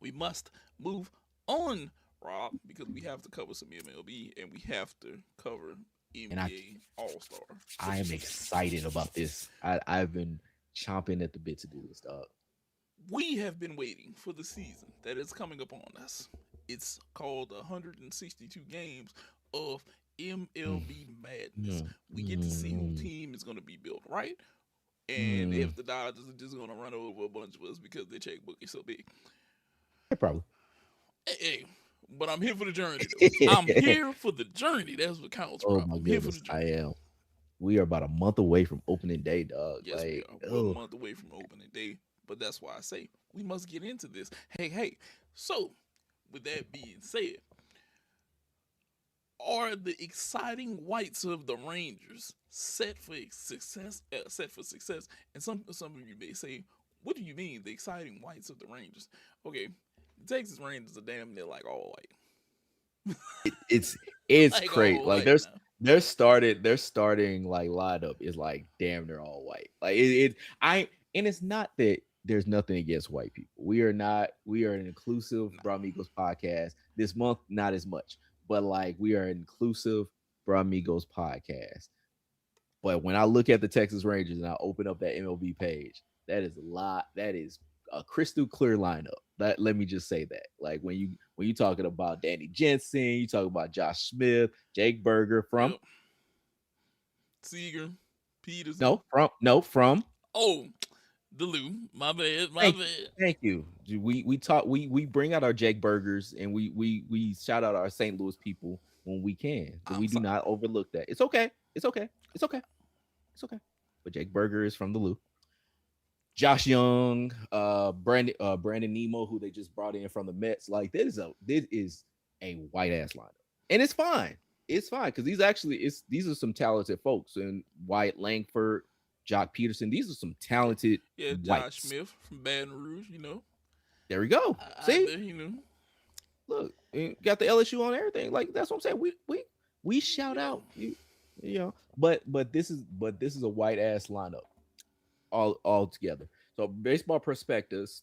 we must move on, Rob, because we have to cover some MLB and we have to cover And NBA All Star. I am excited about this. I've been chomping at the bit to do this, dog. We have been waiting for the season that is coming upon us. It's called 162 games of Mm, MLB madness. mm, We get to see who mm, team is going to be built, right? And mm. if the Dodgers are just going to run over a bunch of us because their checkbook is so big. Yeah, probably. Hey, but I'm here for the journey, though. I'm here for the journey. That's what counts, Oh Rob. my I'm here for the goodness, I journey. am. We are about a month away from opening day, dog. Yes, we Like, are. We're a oh, month away from opening day, but that's why I say we must get into this. Hey. So, with that being said, are the exciting whites of the Rangers set for success? Set for success? And some of you may say, "What do you mean the exciting whites of the Rangers?" Okay, the Texas Rangers are damn near like all it, it's white, it's like crazy. all Like white now. their starting like lineup is like damn near all white. Like and it's not that there's nothing against white people. We are an inclusive Nah, Brah Migos podcast. This month, not as much, but like we are an inclusive Brah Migos podcast. But when I look at the Texas Rangers and I open up that MLB page, that is a lot. That is a crystal clear lineup. That let me just say that. Like when you talking about Danny Jensen, you talk about Josh Smith, Jake Berger from yep. Seager, Peterson. no from Oh, the Lou. My bad. My thank bad. thank you. We talk we bring out our Jake Burgers and we shout out our St. Louis people when we can. I'm We do sorry. not overlook that. It's okay. It's okay. It's okay. It's okay. But Jake Berger is from the Lou. Josh Young, Brandon Nemo, who they just brought in from the Mets. Like this is a white ass lineup, and it's fine. It's fine because these are some talented folks. And Wyatt Langford, Jock Peterson. These are some Yeah, talented yeah. Josh whites. Smith from Baton Rouge. There we go. Out See, there, look, got the LSU on everything. Like that's what I'm saying. We shout Yeah. out but this is a white ass lineup all together. So baseball prospectus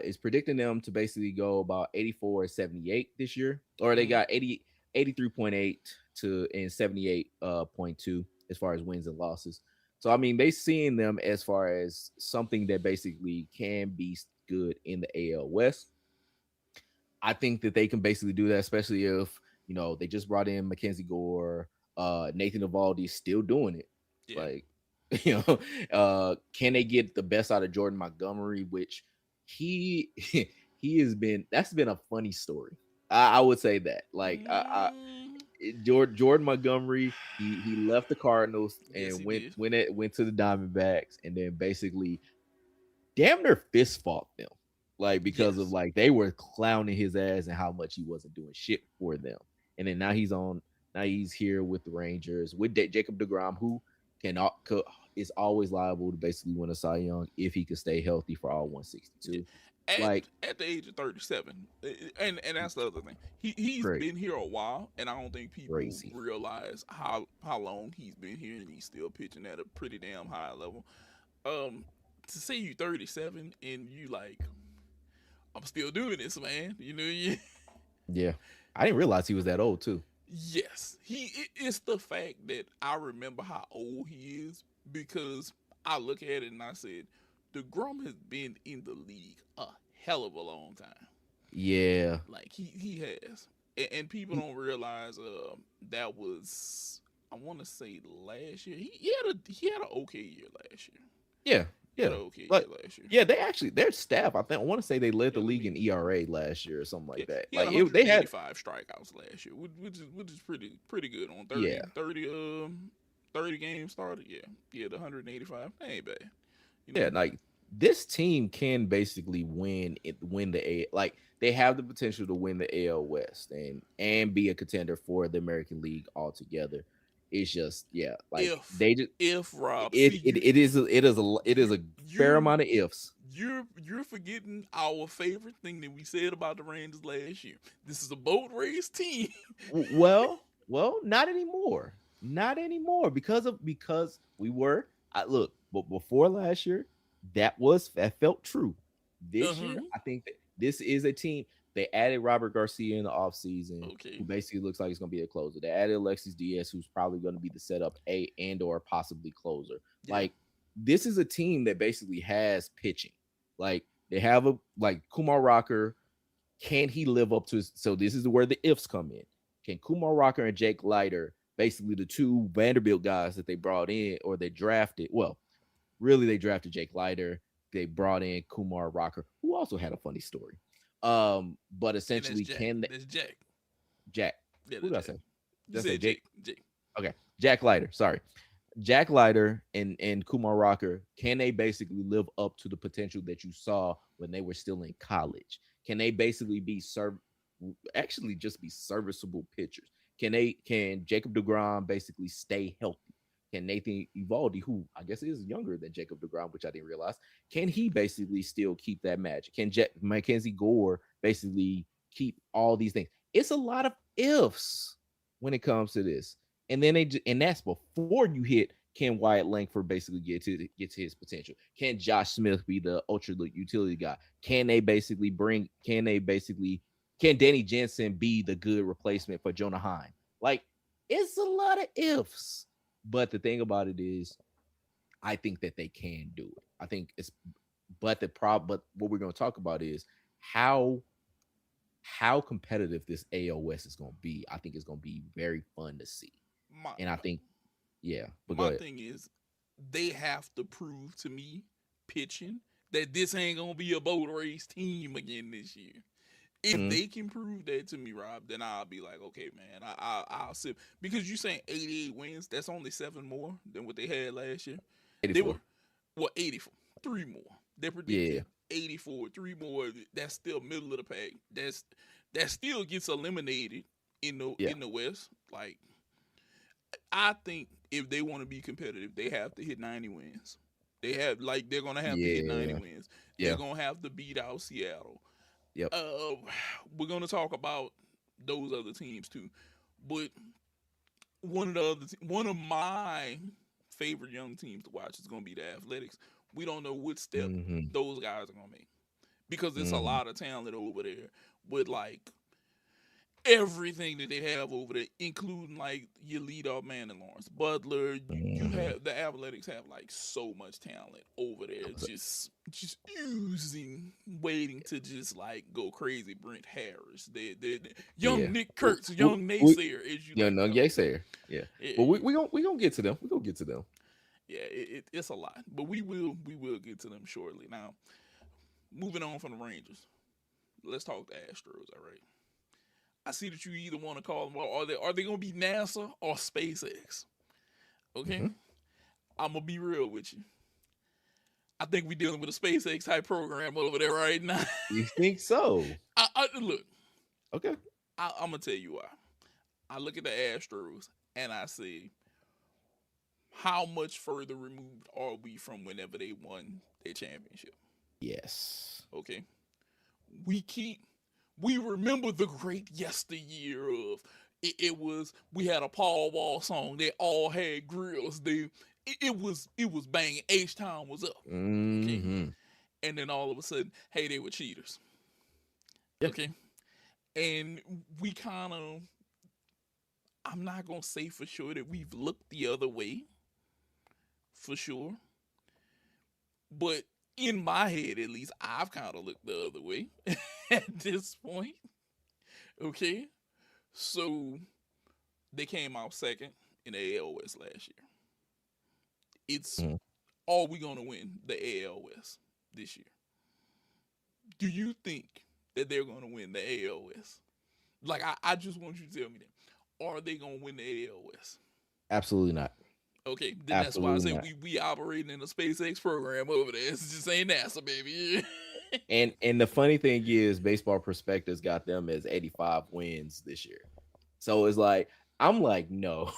is predicting them to basically go about 84-78 this year, or they Mm, got 83.8 to and 78.2 as far as wins and losses. So I mean, they seeing them as far as something that basically can be good in the AL West. I think that they can basically do that, especially if they just brought in Mackenzie Gore, Nathan Eovaldi is still doing it. yeah. Like, can they get the best out of Jordan Montgomery? Which he he has been. That's been a funny story. I would say that. Like, Mm, Jordan Montgomery, he left the Cardinals yes, and he went did. went at, went to the Diamondbacks, and then basically damn near fist fought them, like because of Yes. like they were clowning his ass and how much he wasn't doing shit for them. And then now he's here with the Rangers with Jacob Degrom, who is always liable to basically win a Cy Young if he could stay healthy for all Yeah. 162. At Like at the age of 37, and that's the other thing. He's crazy, been here a while, and I don't think people crazy. realize how long he's been here, and he's still pitching at a pretty damn high level. Um, to say you 37 and you like, I'm still doing this, man. You Yeah, I didn't realize he was that old too. Yes, it's the fact that I remember how old he is because I look at it and I said, the Grum has been in the league a hell of a long time. Yeah, Like he has, and people he, don't realize that was, I want to say, last year. He had an okay year last year. yeah, He had yeah. an okay year Like last year. yeah, they actually their staff. I want to say they led Yeah, the let league me. in ERA last year or something Yeah, like that. he had Like they had 185 strikeouts last year, which is pretty good on yeah. 30 games started. Yeah, the 185. That ain't bad. You Yeah, know. like this team can basically win the A, like they have the potential to win the AL West and be a contender for the American League altogether. It's just yeah, like If they just if Rob, it see it, you it is you a fair you're amount of ifs. you're forgetting our favorite thing that we said about the Rangers last year. This is a boat race team. Not anymore. Not anymore because we were I look, but before last year, that felt true. This year, Uh-huh. I think that this is a team. They added Robert Garcia in the offseason, who Okay. basically looks like he's going to be a closer. They added Alexis Diaz, who's probably going to be the setup A and or possibly closer. Yeah. Like, this is a team that basically has pitching. Like, they have a like Kumar Rocker. Can he live up to his? So this is where the ifs come in. Can Kumar Rocker and Jake Leiter, basically the two Vanderbilt guys that they brought in or they drafted? Well, really, they drafted Jake Leiter. They brought in Kumar Rocker, who also had a funny story. But And that's essentially, Jack. can they, That's Jack. Jack? Yeah, Who that's did I Jack. say? You Did I say said Jake? Jake. Jake. Okay, Jack Leiter. Sorry, Jack Leiter and Kumar Rocker. Can they basically live up to the potential that you saw when they were still in college? Can they basically be actually just be serviceable pitchers? Can Jacob DeGrom basically stay healthy? Can Nathan Evaldi, who I guess is younger than Jacob DeGrom, which I didn't realize, can he basically still keep that magic? Can Mackenzie Gore basically keep all these things? It's a lot of ifs when it comes to this. And then and that's before you hit, can Wyatt Langford basically get to his potential? Can Josh Smith be the ultra utility guy? Can Danny Jensen be the good replacement for Jonah Heim? Like, it's a lot of ifs. But the thing about it is, I think that they can do it. I think it's, but what we're going to talk about is how competitive this AOS is going to be. I think it's going to be very fun to see. My And I think, yeah, but go my ahead. thing is, they have to prove to me, pitching, that this ain't gonna be a boat race team again this year. If Mhm. they can prove that to me, Rob, then I'll be like, okay, man, I'll sit, because you saying 88 wins. That's only 7 more than what they had last year. They 84. were 84, 3 more. They're Yeah. predicting 84, 3 more. That's still middle of the pack. That still gets eliminated Yeah. in the West. Like, I think if they want to be competitive, they have to hit 90 wins. They're gonna have to hit 90 Yeah. wins. They're Yeah. gonna have to beat out Seattle. Yep. Uh, we're gonna talk about those other teams too, but one of my favorite young teams to watch is gonna be the Athletics. We don't know what step Hmm. those guys are gonna make because it's a Hmm. lot of talent over there with like everything that they have over there, including like your leadoff man and Lawrence Butler. You Hmm. have the Athletics have like so much talent over there, just oozing, waiting to just like go crazy. Brent Harris, young Yeah. Nick Kurtz, We, young we, naysayer, as you yeah, like no, to call yes, him. sir. Yeah. But Yeah, we gonna get to them. We gonna get to them. yeah, it's a lot, but we will get to them shortly. Now, moving on from the Rangers, let's talk the Astros. All right. I see that you either want to call them, or are they going to be NASA or SpaceX? Okay, Hmm. I'm gonna be real with you. I think we're dealing with a SpaceX type program over there right now. You think so? Look, Okay. I'm gonna tell you why. I look at the Astros and I say, how much further removed are we from whenever they won their championship? Yes. Okay, we keep we remember the great yesteryear of we had a Paul Wall song. They all had grills. It was banging. H Town was up. Okay. Hmm. And then all of a sudden, hey, they were cheaters. Yeah. Okay. And we kind of, I'm not gonna say for sure that we've looked the other way, for sure. But in my head at least, I've kind of looked the other way at this point. Okay. So they came out second in the AL West last year. It's, Mhm. are we going to win the AL West this year? Do you think that they're going to win the AL West? Like, I just want you to tell me that. Are they going to win the AL West? Absolutely not. Okay, then that's why I Absolutely say not. we operating in a SpaceX program over there. It's just ain't NASA, baby. And the funny thing is, Baseball Prospectus got them as 85 wins this year. So it's like, I'm like, no,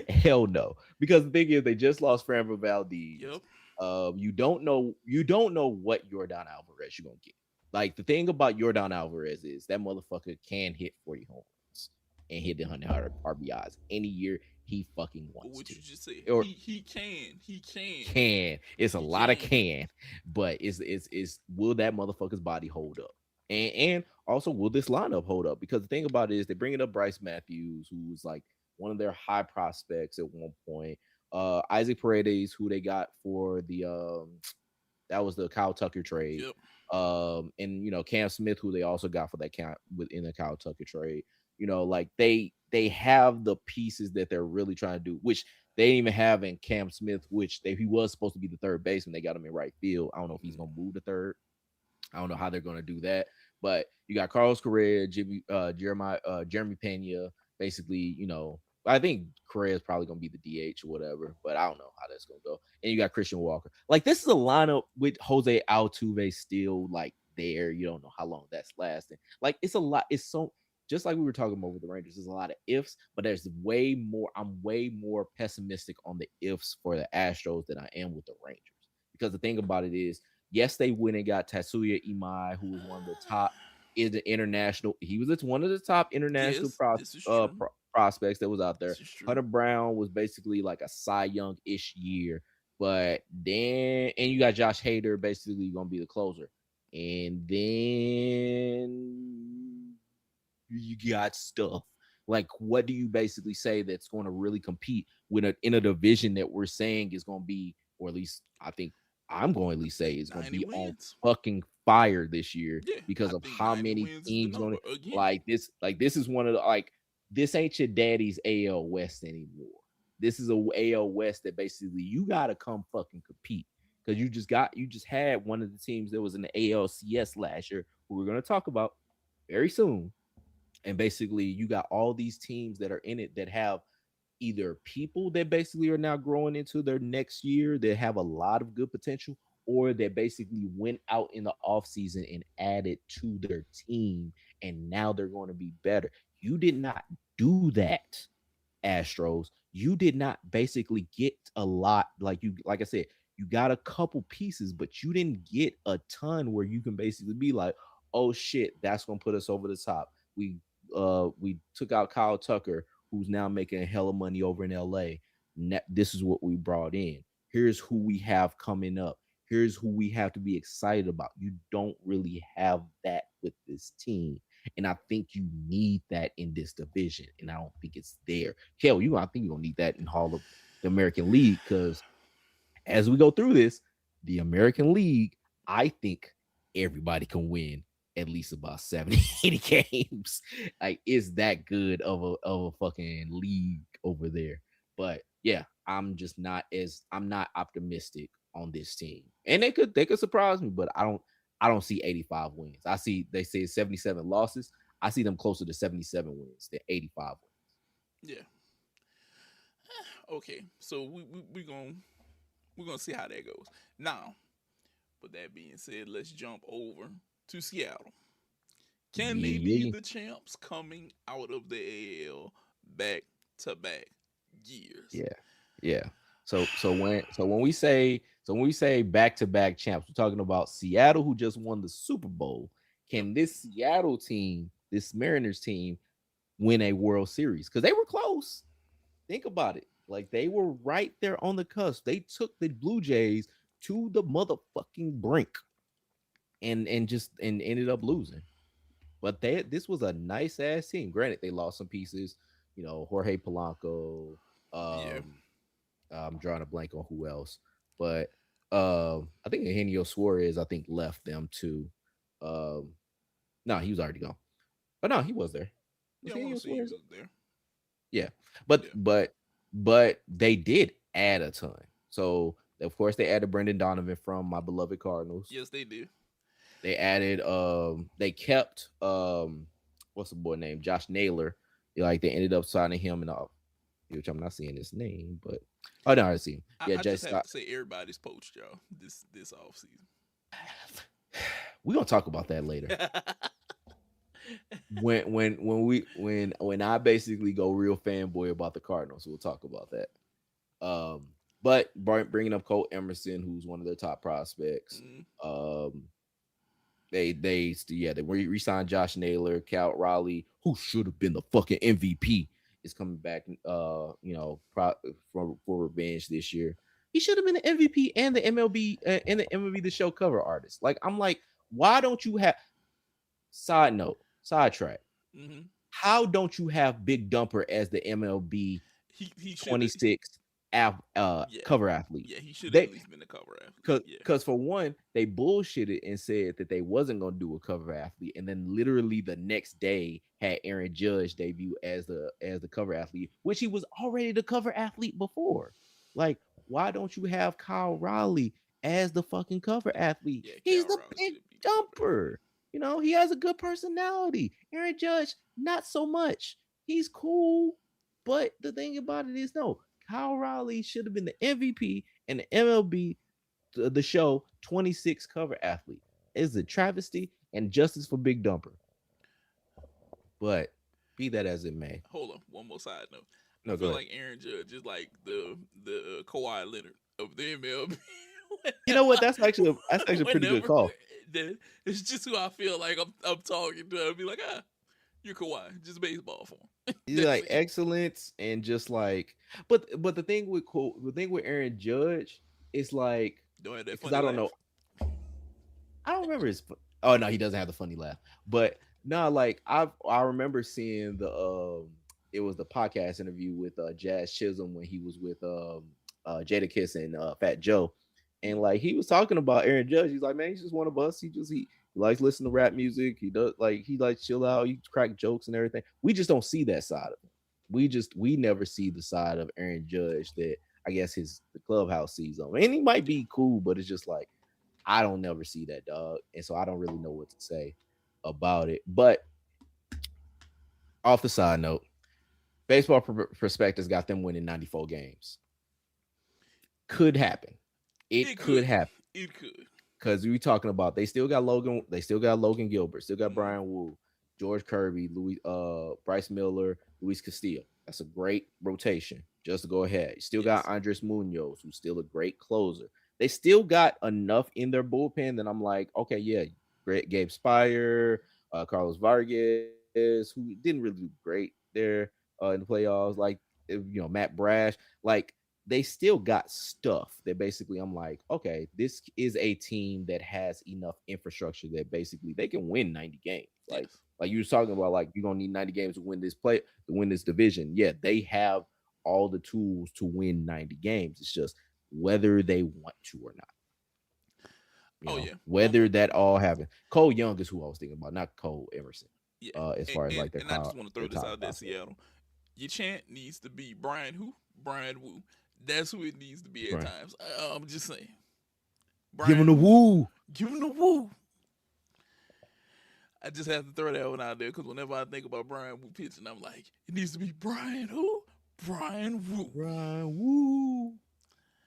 hell no. Because the thing is, they just lost Framber Valdez. Yep. You don't know what Yordan Alvarez you're gonna get. Like, the thing about Yordan Alvarez is that motherfucker can hit 40 home runs and hit the 100 RBIs any year, he fucking wants What to. you just said. Or He can. can. It's a He lot of can. can, but it's will that motherfucker's body hold up? And also will this lineup hold up? Because the thing about it is they bringing up Bryce Matthews, who was like one of their high prospects at one point. Isaac Paredes, who they got for the that was the Kyle Tucker trade. Yep. And Cam Smith, who they also got for that count within the Kyle Tucker trade. Like they have the pieces that they're really trying to do, which they didn't even have in Cam Smith, which he was supposed to be the third baseman. They got him in right field. I don't know if he's Mhm. gonna move to third. I don't know how they're gonna do that. But you got Carlos Correa, Jeremy Pena. Basically, I think Correa is probably gonna be the DH or whatever, but I don't know how that's gonna go. And you got Christian Walker. Like this is a lineup with Jose Altuve still like there. You don't know how long that's lasting. Like it's a lot. It's so just like we were talking about with the Rangers. There's a lot of ifs, but there's way more. I'm way more pessimistic on the ifs for the Astros than I am with the Rangers because the thing about it is yes, they went and got Tatsuya Imai, who was one of the top in the international. He was one of the top international Yes, this is true. prospects that was out there. This is true. Hunter Brown was basically like a Cy Young ish year, but then and you got Josh Hader basically going to be the closer, and then you got stuff. Like, what do you basically say that's going to really compete with in a division that we're saying is going to be, or at least I think I'm going to at least say is going to 90 be on wins. fucking fire this year Yeah, because I of think how 90 many wins is the teams going number to again. like this. Like, this is one of the this ain't your daddy's AL West anymore. This is a AL West that basically you got to come fucking compete because you just had one of the teams that was in the ALCS last year, who we're going to talk about very soon. And basically, you got all these teams that are in it that have either people that basically are now growing into their next year that have a lot of good potential, or that basically went out in the offseason and added to their team, and now they're going to be better. You did not do that, Astros. You did not basically get a lot. Like I said, you got a couple pieces, but you didn't get a ton where you can basically be like, oh shit, that's gonna put us over the top. We took out Kyle Tucker, who's now making a hell of money over in LA. This is what we brought in. Here's who we have coming up. Here's who we have to be excited about. You don't really have that with this team. And I think you need that in this division. And I don't think it's there. Kel, I think you're gonna need that in Hall of the American League because as we go through this, the American League, I think everybody can win at least about 70, 80 games. Like, it's that good of a fucking league over there. But yeah, I'm not optimistic on this team. And they could surprise me, but I don't see 85 wins. They say 77 losses. I see them closer to 77 wins than 85 wins. Yeah. Okay. So we're gonna see how that goes. Now, with that being said, let's jump over to Seattle. Can they be Yeah, the champs coming out of the AL back to back years? yeah, yeah. So when we say back to back champs, we're talking about Seattle, who just won the Super Bowl. Yep. Can this Seattle team, this Mariners team, win a World Series? Because they were close. Think about it. Like, they were right there on the cusp. They took the Blue Jays to the motherfucking brink and ended up losing. But this was a nice ass team. Granted, they lost some pieces. Jorge Polanco. Yeah. Um, I'm drawing a blank on who else, but I think Eugenio Suarez, I think, left them too. Um, no, he was already gone. But no, he was there. Was Yeah, I want Eugenio to say he Suarez? was there. Yeah, but Yeah. but but they did add a ton. So of course they added Brendan Donovan from my beloved Cardinals. Yes, they did. They added they kept what's the boy name? Josh Naylor. Like, they ended up signing him and off, which I'm not seeing his name, but oh no, I see him. I, Yeah, I Jay just have Scott. to say everybody's poached, y'all. This off season. We're gonna talk about that later. When I basically go real fanboy about the Cardinals, we'll talk about that. But bringing up Cole Emerson, who's one of their top prospects. Mm, Um, they re-signed Josh Naylor, Cal Raleigh, who should have been the fucking MVP, is coming back. For revenge this year. He should have been the MVP and the MLB the Show cover artist. Like I'm like, why don't you have? Side note, sidetrack. Hmm. How don't you have Big Dumper as the MLB He should have. 26 Yeah, cover athlete? yeah. He should have at They least been a cover athlete. Cause, Yeah. cause for one, they bullshitted and said that they wasn't gonna do a cover athlete, and then literally the next day had Aaron Judge debut as the cover athlete, which he was already the cover athlete before. Like, why don't you have Kyle Riley as the fucking cover athlete? Yeah, He's Cal the Raleigh big should be covered. jumper. He has a good personality. Aaron Judge, not so much. He's cool, but the thing about it is, no, Kyle Riley should have been the MVP and the MLB the show 26 cover athlete. Is a travesty and justice for Big Dumper. But be that as it may. Hold on, one more side note. I No, go feel ahead. like Aaron Judge is like the Kawhi Leonard of the MLB. You know what? That's actually a pretty good Whenever call. it's just who I feel like I'm talking to. I'll be like, you're Kawhi, just baseball for him. He's That's like it. excellence and just like, but the thing with Aaron Judge is like, Don't have that because funny I don't laugh. know, I don't remember his. Oh no, he doesn't have the funny laugh. But no, like I remember seeing it was the podcast interview with Jazz Chisholm when he was with Jadakiss and Fat Joe, and like he was talking about Aaron Judge. He's like, man, he's just one of us. He likes listening to rap music. He likes chill out. He crack jokes and everything. We just don't see that side of him. We never see the side of Aaron Judge that I guess the clubhouse sees on. And he might be cool, but it's just like I don't never see that dog, and so I don't really know what to say about it. But off the side note, baseball perspectives got them winning 94 games. Could happen. It It could could. happen It could. because we talking about they still got Logan. They still got Logan Gilbert. Still got Mhm. Brian Wu, George Kirby, Bryce Miller, Luis Castillo. That's a great rotation. Just to go ahead. You still got Yes. Andres Munoz, who's still a great closer. They still got enough in their bullpen that I'm like, okay, yeah, great. Gabe Spire, Carlos Vargas, who didn't really do great there in the playoffs. Like, Matt Brash. Like, they still got stuff that basically I'm like, okay, this is a team that has enough infrastructure that basically they can win 90 games. Yes. Like you were talking about, like you're gonna need 90 games to win this division. Yeah, they have all the tools to win 90 games. It's just whether they want to or not. Oh yeah. Whether that all happens. Cole Young is who I was thinking about, not Cole Emerson. Yeah. As And, far as and, like their and I just want to throw their this top out there, prospect. Seattle. Your chant needs to be Brian who? Brian Wu. That's who it needs to be at Right. times. I'm just saying. Give him the woo. Give him the woo. I just have to throw that one out there because whenever I think about Brian Wu pitching, I'm like, it needs to be Brian who? Brian Wu. Brian Woo.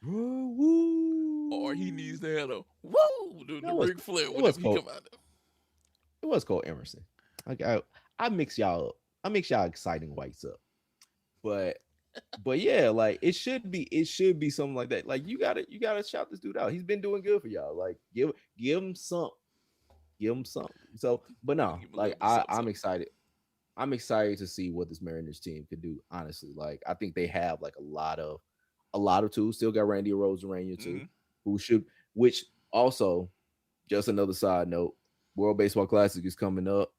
Brian Woo. Or he needs to have a woo, the That was Ric Flair it was whenever he Cole. come out there. It was Cole Emerson. Like I mix y'all up. I mix y'all exciting whites up. But yeah, like it should be something like that. Like you gotta shout this dude out. He's been doing good for y'all. Like give him some. Give him something. So, but no, Give him a like little something, I'm something. excited. I'm excited to see what this Mariners team could do. Honestly, like I think they have like a lot of tools. Still got Randy Arozarena too, Hmm. who should. Which also, just another side note, World Baseball Classic is coming up.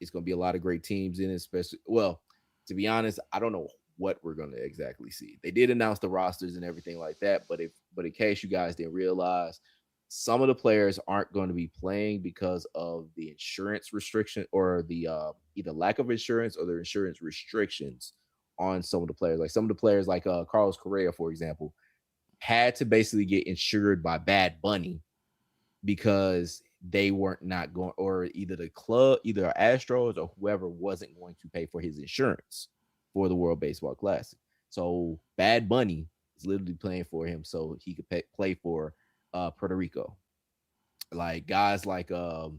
It's going to be a lot of great teams in it, especially. Well, to be honest, I don't know what we're going to exactly see. They did announce the rosters and everything like that, but in case you guys didn't realize, some of the players aren't going to be playing because of the insurance restriction or the either lack of insurance or the insurance restrictions on some of the players. Like some of the players, like Carlos Correa, for example, had to basically get insured by Bad Bunny because they weren't not going, or either the club, either Astros or whoever wasn't going to pay for his insurance for the World Baseball Classic. So Bad Bunny is literally playing for him so he could play for Puerto Rico. Like guys like I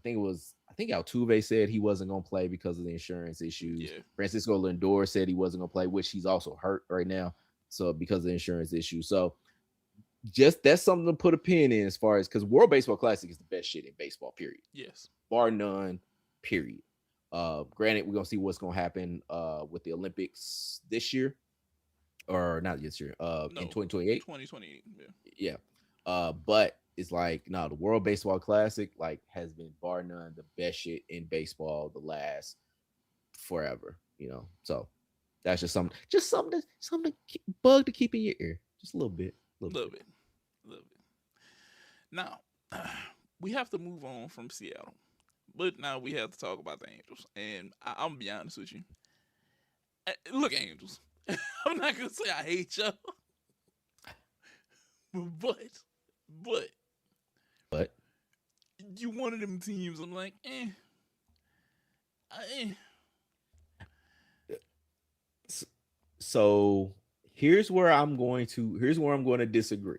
think Altuve said he wasn't gonna play because of the insurance issues. Yeah. Francisco Lindor said he wasn't gonna play, which he's also hurt right now. So because of the insurance issue. So just that's something to put a pin in as far as because World Baseball Classic is the best shit in baseball, period. Yes. Bar none, period. Granted, we're gonna see what's gonna happen with the Olympics this year, or not this year, in No, 2028. 2028. Yeah. Yeah. But it's like, no, the World Baseball Classic like has been bar none the best shit in baseball the last forever, you know. So that's something bug to keep in your ear. Just a little Love bit. it. Love it. Now, we have to move on from Seattle. But now we have to talk about the Angels. And I'm going to be honest with you. Look, Angels. I'm not going to say I hate y'all. But, but, But you one of them teams. I'm like, eh. so here's where I'm going to disagree.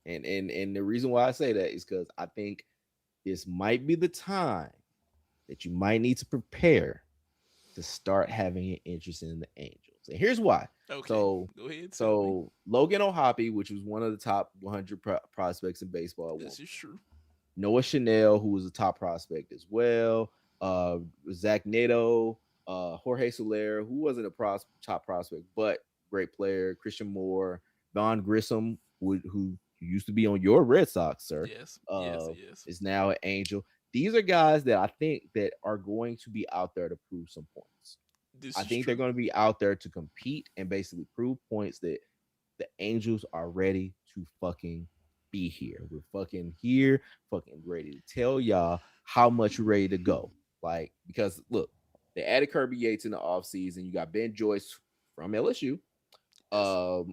And the reason why I say that is because I think this might be the time that you might need to prepare to start having an interest in the Angels. And here's why. Okay, So, go ahead, tell me. so Logan O'Hoppe, which was one of the top 100 prospects in baseball at one This is point. true. Noah Chanel, who was a top prospect as well. Zach Nato, Jorge Soler, who wasn't a top prospect, but great player. Christian Moore, Von Grissom, who used to be on your Red Sox, sir, Yes, yes, uh, yes. is now an Angel. These are guys that I think that are going to be out there to prove some points. This I is think they're true. going to be out there to compete and basically prove points that the Angels are ready to fucking be here. We're fucking here, fucking ready to tell y'all how much you're ready to go. Like, because look, they added Kirby Yates in the offseason. You got Ben Joyce from LSU Yes.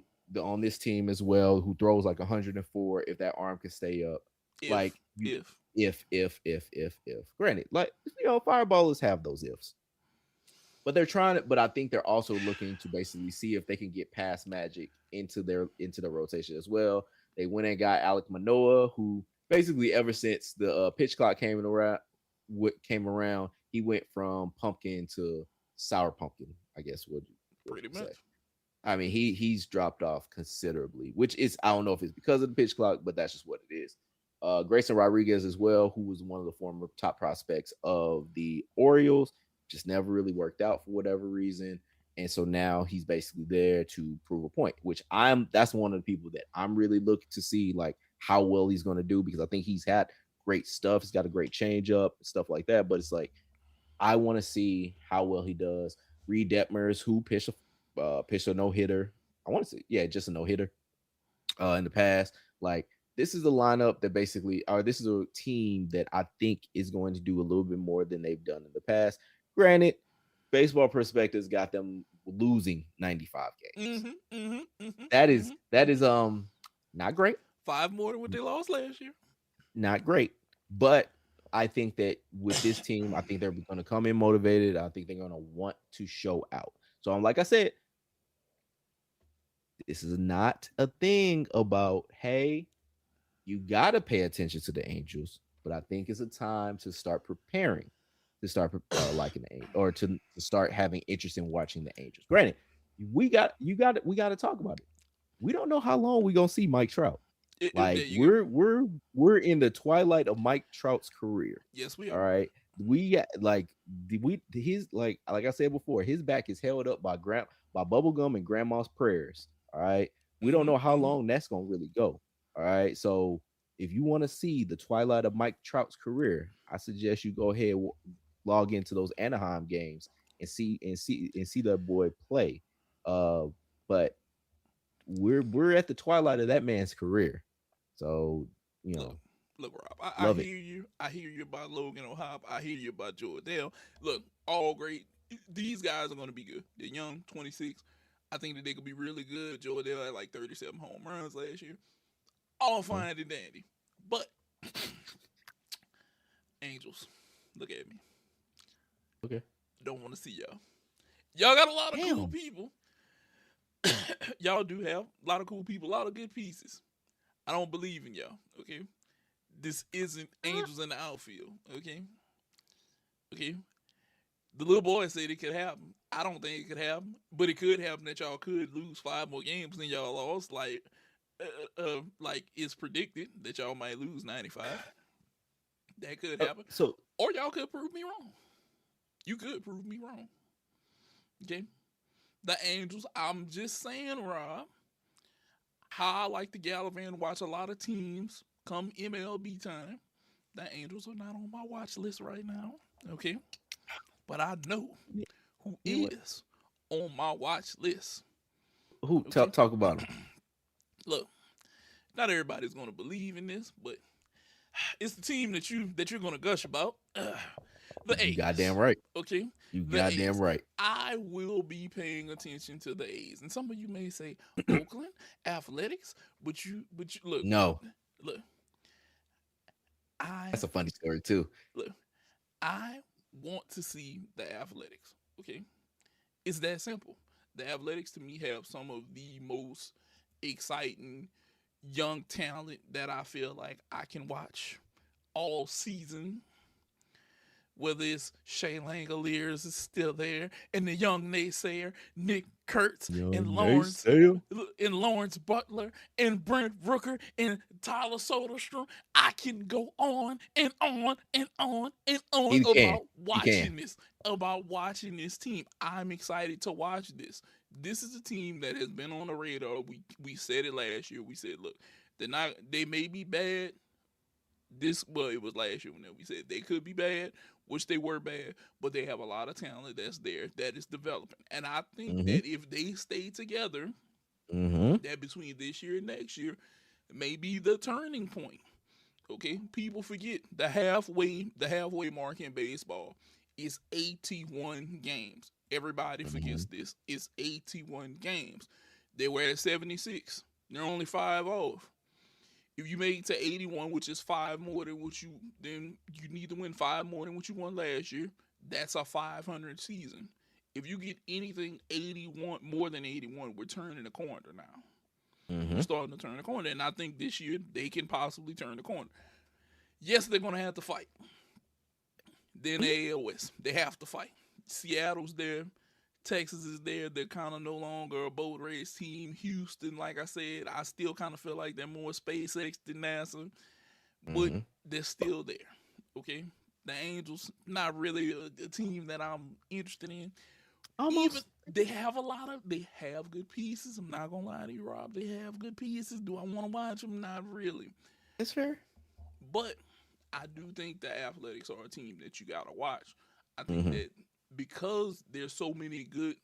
on this team as well, who throws like 104 if that arm can stay up. If, Like, you, if. if. Granted, like, fireballers have those ifs, but they're trying to. But I think they're also looking to basically see if they can get past Magic into the rotation as well. They went and got Alec Manoa, who basically ever since the pitch clock came around, he went from pumpkin to sour pumpkin. I guess what Pretty you say. much. I mean, he's dropped off considerably, which is, I don't know if it's because of the pitch clock, but that's just what it is. Grayson Rodriguez as well, who was one of the former top prospects of the Orioles, just never really worked out for whatever reason. And so now he's basically there to prove a point, which that's one of the people that I'm really looking to see like how well he's going to do, because I think he's had great stuff. He's got a great changeup, stuff like that. But it's like, I want to see how well he does. Reed Detmers, who pitched a no hitter. I want to say, yeah, just a no hitter in the past. Like, this is a lineup that basically, or this is a team that I think is going to do a little bit more than they've done in the past. Granted, baseball perspectives got them losing 95 games. Mm-hmm, mm-hmm, mm-hmm, That is mm-hmm. that is not great, Five more than what they lost last year. not great. But I think that with this team, I think they're going to come in motivated. I think they're going to want to show out. So I'm like I said, this is not a thing about, hey, you got to pay attention to the Angels, but I think it's a time to start preparing, to start liking the Angels, or to start having interest in watching the Angels. Granted, we got to talk about it. We don't know how long we're gonna see Mike Trout. There Like, you go. we're in the twilight of Mike Trout's career. Yes, we All are. right, we got like we his like I said before, his back is held up by bubblegum and grandma's prayers. All right, we don't Mm-hmm, know how mm-hmm. long that's gonna really go. All right, so if you want to see the twilight of Mike Trout's career, I suggest you go ahead, log into those Anaheim games and see that boy play. But we're at the twilight of that man's career, so you Look, know, look, Rob. I love it. hear you. I hear you about Logan O'Hop. I hear you about Jordell. Look, all great. These guys are going to be good. They're young, 26. I think that they could be really good. Jordell had like 37 home runs last year. All Mhm. fine and dandy. But Angels, look at me. Okay. Don't want to see y'all. Y'all got a lot of cool Damn. people. Y'all do have a lot of cool people, a lot of good pieces. I don't believe in y'all. Okay, this isn't Angels in the outfield. Okay, okay. The little boy said it could happen. I don't think it could happen, but it could happen that y'all could lose five more games than y'all lost. Like it's predicted that y'all might lose 95. That could happen, So or y'all could prove me wrong. You could prove me wrong. Okay. The Angels, I'm just saying, Rob, how I like to gallivant and watch a lot of teams come MLB time. The Angels are not on my watch list right now. Okay. But I know who You know what? is on my watch list. Who Okay. talk about him? Look, not everybody's gonna believe in this, but it's the team that you're gonna gush about. The You goddamn A's. right. Okay, You the goddamn A's. right. I will be paying attention to the A's, and some of you may say Oakland Athletics, but you No, look. I that's a funny story too. look. I want to see the Athletics. Okay, it's that simple. The Athletics to me have some of the most exciting young talent that I feel like I can watch all season. Whether it's Shay Langoliers is still there, and the young naysayer Nick Kurtz and Young Lawrence naysayer. and Lawrence Butler and Brent Rooker and Tyler Soderstrom, I can go on and on and on and on He can. He can. about watching this team. I'm excited to watch this. This is a team that has been on the radar. We said it last year. We said, look, they may be bad. It was last year when we said they could be bad, which they were bad, but they have a lot of talent that's there that is developing. And I think Mm-hmm. that if they stay together, Mm-hmm. that between this year and next year may be the turning point. Okay, people forget the halfway mark in baseball is 81 games. Everybody Mm-hmm. forgets this. It's 81 games. They were at 76. They're only 5 off. If you make it to 81, which is five more than what you then you need to win five more than what you won last year. That's a 500 season. If you get anything 81 more than 81, we're turning the corner now. We're Mm-hmm. starting to turn the corner, and I think this year they can possibly turn the corner. Yes, they're gonna have to fight. Then the AL West, they have to fight. Seattle's there, Texas is there. They're kind of no longer a boat race team. Houston, like I said, I still kind of feel like they're more SpaceX than NASA, but Mm-hmm. they're still there. Okay, the Angels, not really a team that I'm interested in. Even Almost. they have good pieces. I'm not gonna lie to you, Rob. They have good pieces. Do I want to watch them? Not really. It's fair. But I do think the Athletics are a team that you gotta watch. I think Mm-hmm. that because there's so many good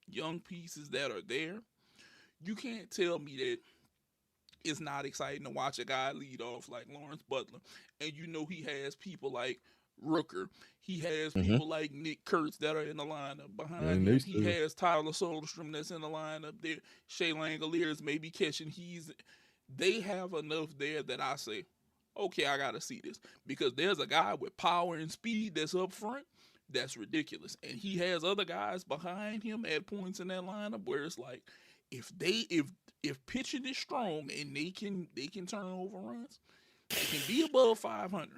young pieces that are there, you can't tell me that it's not exciting to watch a guy lead off like Lawrence Butler. And you know he has people like Rooker. He has Mm-hmm. people like Nick Kurtz that are in the lineup behind Young him. He naysayer. has Tyler Soderstrom that's in the lineup there. Shay Langoliers maybe catching. They have enough there that I say, okay, I gotta see this. Because there's a guy with power and speed that's up front. That's ridiculous. And he has other guys behind him at points in that lineup where it's like, if pitching is strong and they can turn over runs, they can be above 500.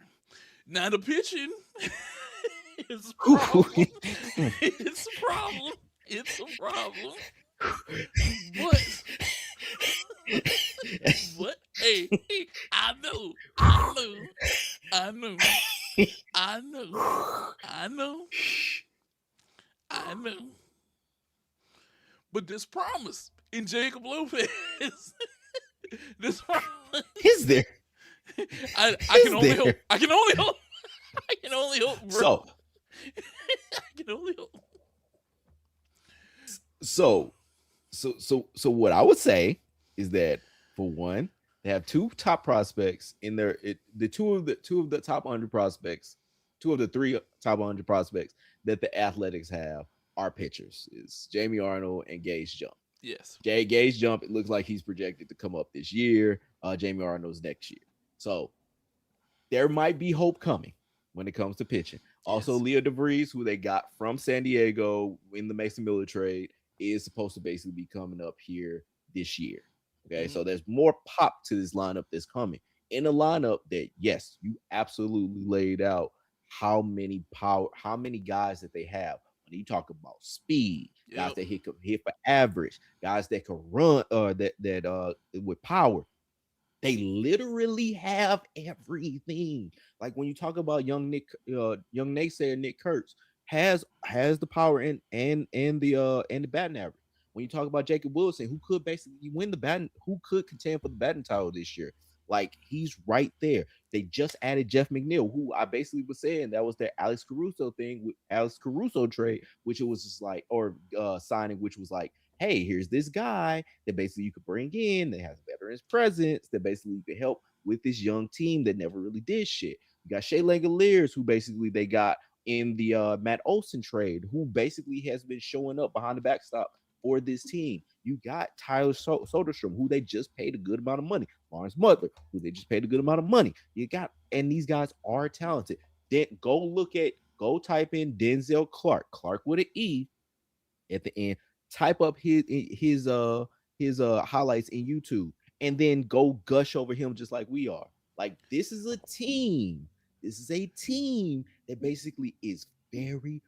Now the pitching is a problem. It's a problem. It's a problem. But hey, I know, I know, I know, I know, I know. But this promise in Jacob Lopez, this promise, Is there? I can Is only hope. there? I can only hope. I can only hope, bro. So, I can only hope. so, so, what I would say is that for one, they have two top prospects in their the two of the top 100 prospects, two of the three top 100 prospects that the Athletics have are pitchers. Is Jamie Arnold and Gage Jump. Yes. Gage Jump, it looks like he's projected to come up this year. Jamie Arnold's next year. So there might be hope coming when it comes to pitching. Also, Yes. Leo DeVries, who they got from San Diego in the Mason Miller trade, is supposed to basically be coming up here this year. Okay, so there's more pop to this lineup that's coming. In a lineup that, yes, you absolutely laid out how many guys that they have. When you talk about speed, guys Yep. that hit for average, guys that can run, that with power, they literally have everything. Like when you talk about young naysayer Nick Kurtz, has the power and the batting average. When you talk about Jacob Wilson, who could basically win the batting, who could contend for the batting title this year, like he's right there. They just added Jeff McNeil, who I basically was saying that was their Alex Caruso thing with Alex Caruso trade, which it was just like or signing, which was like, hey, here's this guy that basically you could bring in that has veterans presence that basically you could help with this young team that never really did shit. You got Shea Langoliers, who basically they got in the Matt Olson trade, who basically has been showing up behind the backstop for this team. You got Tyler Soderstrom, who they just paid a good amount of money. Lawrence Butler, who they just paid a good amount of money. You got, and these guys are talented. Then go type in Denzel Clark with an E at the end. Type up his highlights in YouTube, and then go gush over him just like we are. Like this is a team. This is a team that basically is very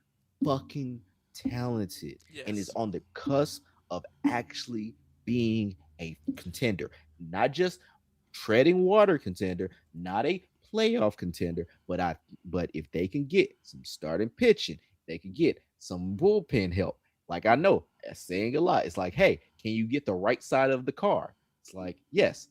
fucking talented and is Yes. on the cusp of actually being a contender, not just treading water contender, not a playoff contender, but if they can get some starting pitching, they can get some bullpen help. Like I know that's saying a lot. It's like, hey, can you get the right side of the car? It's like, yes,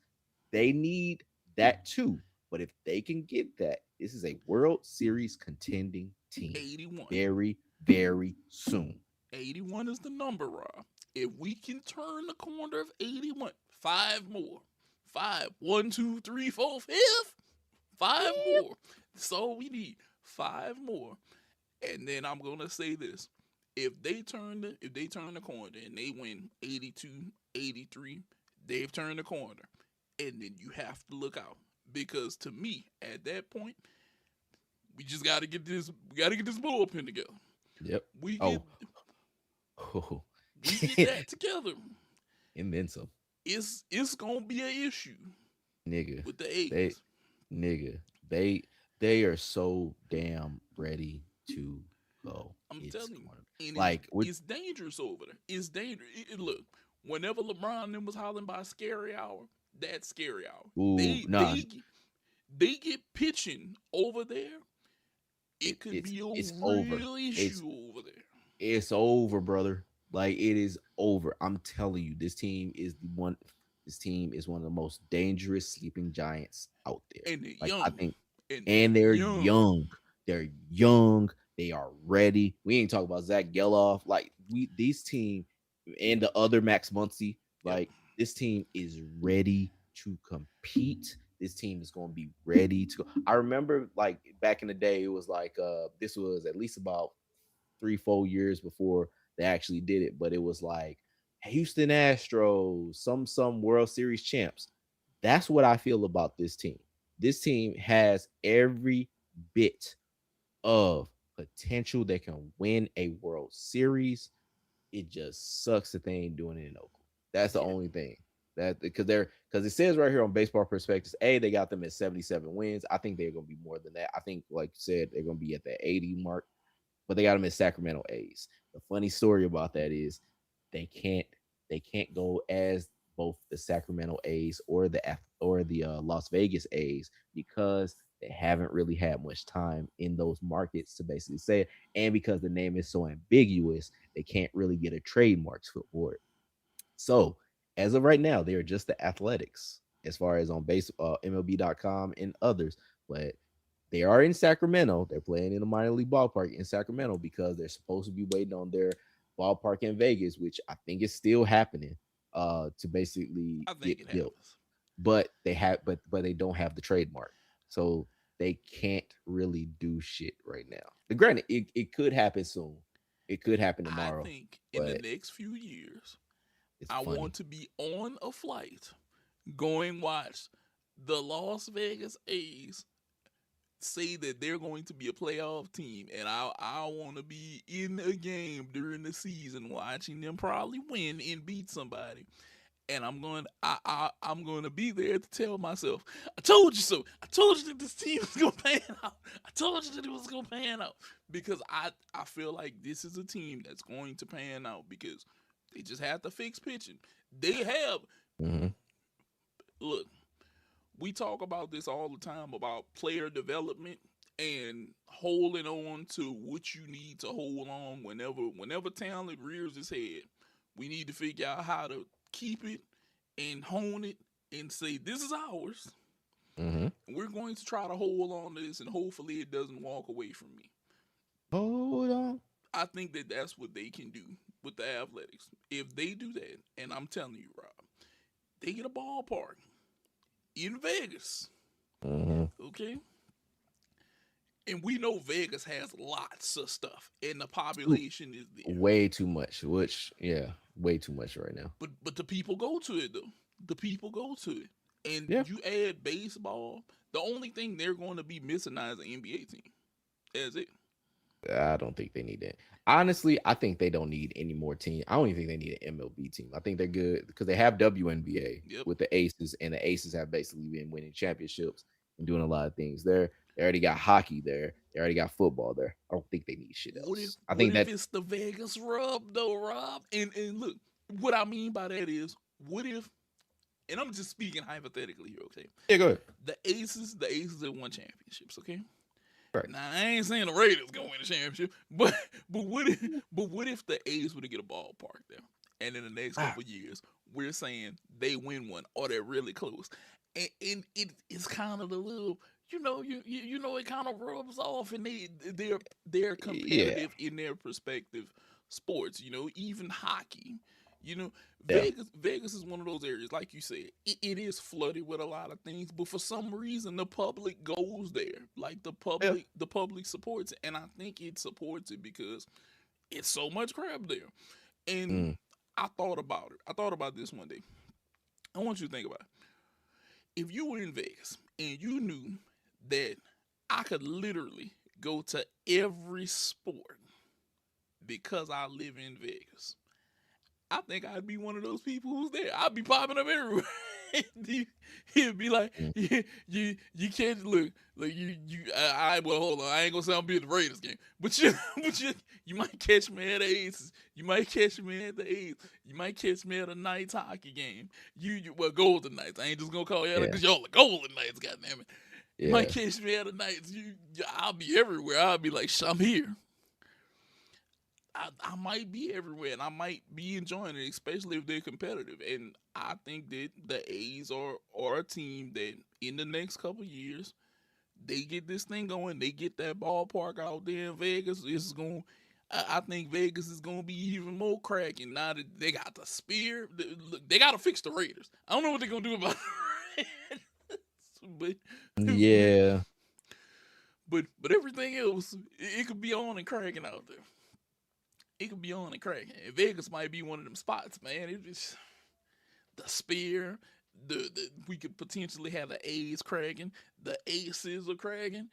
they need that too. But if they can get that, this is a World Series contending team 81. very, very soon. 81 is the number, Rob. If we can turn the corner of 81, five more. Five. One, two, three, four, fifth. Five more. So we need five more. And then I'm gonna say this. If they turn the corner and they win 82, 83, they've turned the corner. And then you have to look out. Because to me, at that point, we gotta get this bullpen together. Yep. We get Oh, oh. we get that together. And then some. It's gonna be an issue Nigga. with the They A's. nigga. They are so damn ready to go. I'm It's telling going you, and like we it's dangerous over there. It's dangerous. Look, whenever LeBron and them was hollering by scary hour, that's scary hour. ooh They nah they they get pitching over there. It could it's be a it's over. real It's issue over there. it's over, brother. Like it is over. I'm telling you, this team is one of the most dangerous sleeping giants out there. And they're Like I young, think and they're and they're young. young. They're young. They are ready. We ain't talking about Zach Geloff. Like we these team and the other Max Muncy. Yep. Like this team is ready to compete. This team is going to be ready to go. I remember like back in the day, it was like this was at least about 3-4 years before they actually did it, but it was like Houston Astros, some World Series champs. That's what I feel about this team. This team has every bit of potential that can win a World Series. It just sucks that they ain't doing it in Oakland. That's the Yeah. only thing. That because it says right here on Baseball Prospectus, they got them at 77 wins. I think they're gonna be more than that. I think, like you said, they're gonna be at the 80 mark, but they got them at Sacramento A's. The funny story about that is they can't go as both the Sacramento A's or the Las Vegas A's because they haven't really had much time in those markets to basically say it, and because the name is so ambiguous, they can't really get a trademark for it. So as of right now, they are just the Athletics as far as on base MLB.com and others, but they are in Sacramento. They're playing in a minor league ballpark in Sacramento because they're supposed to be waiting on their ballpark in Vegas, which I think is still happening, to basically I think get it built. happens. But they don't have the trademark. So they can't really do shit right now. But granted, it could happen soon. It could happen I tomorrow, think in the but next few years, it's I want funny. to be on a flight going watch the Las Vegas A's say that they're going to be a playoff team, and I want to be in a game during the season watching them probably win and beat somebody. And I'm going to be there to tell myself, I told you so. I told you that this team was going to pan out. I told you that it was going to pan out because I feel like this is a team that's going to pan out because they just have to fix pitching. They have Mm-hmm. look. We talk about this all the time about player development and holding on to what you need to hold on whenever talent rears its head. We need to figure out how to keep it and hone it and say this is ours. Mm-hmm. We're going to try to hold on to this, and hopefully it doesn't walk away from me. Hold on. I think that that's what they can do with the Athletics. If they do that, and I'm telling you, Rob, they get a ballpark in Vegas. Mm-hmm. Okay, and we know Vegas has lots of stuff, and the population is there. Way too much. Way too much right now. But the people go to it though. The people go to it, and Yeah. you add baseball. The only thing they're going to be missing now is an NBA team. That's it. I don't think they need that. Honestly, I think they don't need any more team. I don't even think they need an MLB team. I think they're good because they have WNBA Yep. with the Aces, and the Aces have basically been winning championships and doing a lot of things there. They already got hockey there. They already got football there. I don't think they need shit else. I What think if that it's the Vegas rub though, Rob? And look, what I mean by that is, what if? And I'm just speaking hypothetically here, okay? yeah, go ahead. The Aces have won championships, okay? Right. Now I ain't saying the Raiders gonna win the championship, but what if the A's were to get a ballpark there, and in the next couple of years we're saying they win one or they're really close, and it's kind of the little, you know, it kind of rubs off, and they're competitive in their respective sports, you know, even hockey. You know, Yeah. Vegas is one of those areas, like you said, it is flooded with a lot of things, but for some reason the public goes there. Like the public supports it, and I think it supports it because it's so much crap there. And Mm. I thought about it. I thought about this one day. I want you to think about it. If you were in Vegas and you knew that I could literally go to every sport because I live in Vegas, I think I'd be one of those people who's there. I'd be popping up everywhere. He'd be like, Mm. you can't look well, hold on, I ain't gonna say I'm be at the Raiders game, but you might catch me at the Aces, you might catch me at the A's, you might catch me at a Knights hockey game. Well, Golden Knights. I ain't just gonna call y'all because y'all are Golden Knights. Goddamn it, you might catch me at a Knights. I'll be everywhere. I'll be like, I'm here. I might be everywhere, and I might be enjoying it, especially if they're competitive. And I think that the A's are a team that in the next couple years, they get this thing going. They get that ballpark out there in Vegas. I think Vegas is going to be even more cracking now that they got the spear. They got to fix the Raiders. I don't know what they're going to do about the Raiders, Yeah. but everything else, it could be on and cracking out there. It could be on and cracking. And Vegas might be one of them spots, man. It just the spear. We could potentially have the A's cracking. The Aces are cracking.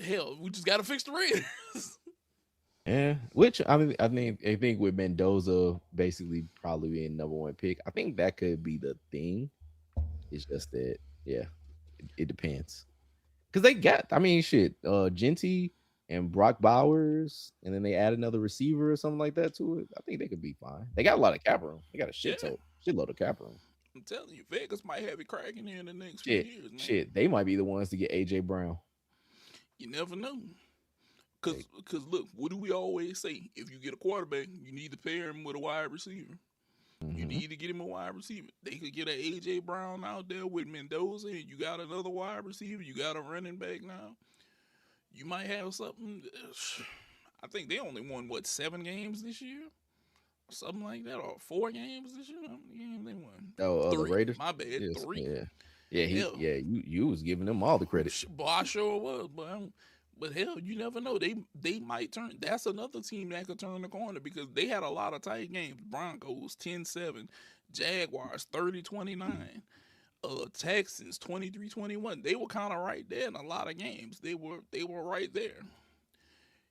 Hell, we just gotta fix the Raiders. Yeah, which I think with Mendoza basically probably being number one pick, I think that could be the thing. It's just that, it depends. Because they got, shit, Genty and Brock Bowers, and then they add another receiver or something like that to it. I think they could be fine. They got a lot of cap room. They got a shitload of cap room. I'm telling you, Vegas might have it cracking here in the next few years, man. Shit, they might be the ones to get AJ Brown. You never know. Because look, what do we always say? If you get a quarterback, you need to pair him with a wide receiver. Mm-hmm. You need to get him a wide receiver. They could get an AJ Brown out there with Mendoza, and you got another wide receiver. You got a running back now. You might have something. I think they only won 7 games this year, something like that, or 4 games this year. How many games they won? 3. The Raiders. My bad, Yes, 3. You was giving them all the credit. But I sure was, but hell, you never know. They might turn. That's another team that could turn the corner because they had a lot of tight games. Broncos 10-7, Jaguars 30-29. Texans 23-21. They were kind of right there in a lot of games. They were right there.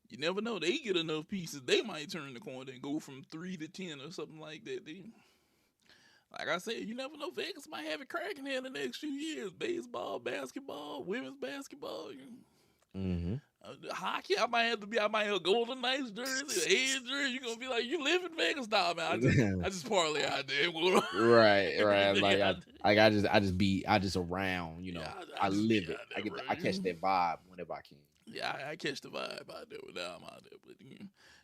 You never know. They get enough pieces, they might turn the corner and go from 3 to 10 or something like that. Like I said, you never know. Vegas might have it cracking here in the next few years. Baseball, basketball, women's basketball. Mm-hmm. Hockey, I might have Golden Knights jersey, A's jersey. You're gonna be like, you live in Vegas now, man. I just parlay out there. Right. Like I just around, you know. I live it. I catch that vibe whenever I can. Yeah, I catch the vibe out there with them out there, but